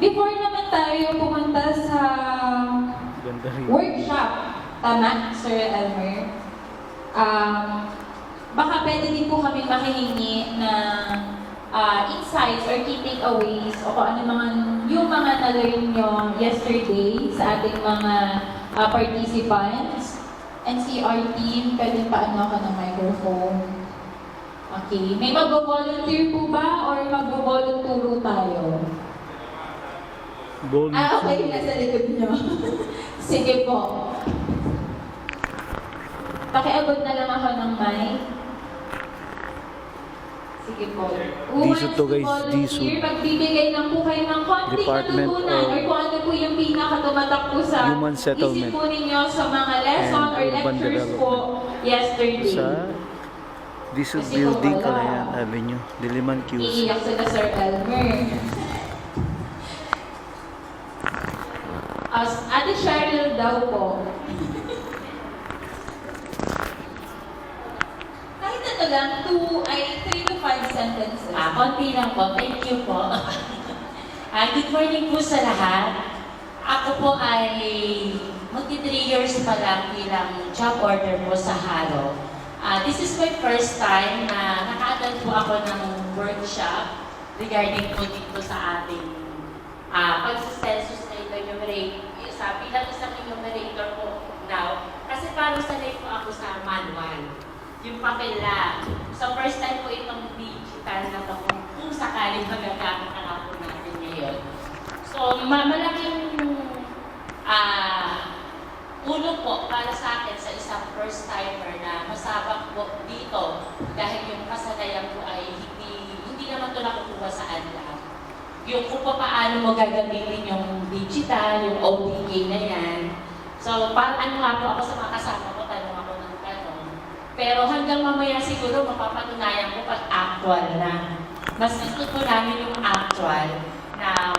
Before naman tayo pumunta sa workshop, tama, Sir Elmer? Baka pwede din po kami makihingi ng insights or key takeaways o kung ano yung mga na-learn nyo yesterday sa ating mga participants. NCR team, pwede paano ka ng microphone? Okay. May mag-volunteer po ba or mag-volunturo tayo? Okay. Nasa likod nyo. Sige po. Pakiabot na lang ako ng mic. Sige po. Diso to guys, diso. Magbibigay lang po kayo ng konting Department natutunan of or kung ano po yung pinakatumatak po sa Human Settlement isip po ninyo sa mga lesson and or Urban lectures po yesterday. Sa Diso Kasi Building, kung wala, Calayan Avenue, Diliman, QC. iiyak sila Sir Elmer. Ate Cheryl daw po. Kahit ito lang, 3 to 5 sentences. Konti lang po. Thank you po. Good morning po sa lahat. Ako po ay magti 3 years pa lang bilang job order po sa Haro. This is my first time na naka-attend po ako ng workshop regarding po dito sa ating pag-census na enumerate. Bilang isang enumerator po now, kasi parang sanay po ako sa manual. Yung papel lang. So first time po itong digital na po kung sakaling magagamit na nga po natin ngayon. So malaking ulo po para sa akin sa isang first timer na masabak po dito dahil yung kasanayan po ay hindi naman ito nakukuha sa ANLAB. Yung kung paano mo gagamitin yung digital, yung ODK na yan. So parang nga po ako sa mga kasama ko, tanong ako ng tanong. Pero hanggang mamaya siguro mapapatunayan ko pag actual na. Mas gusto ko namin yung actual na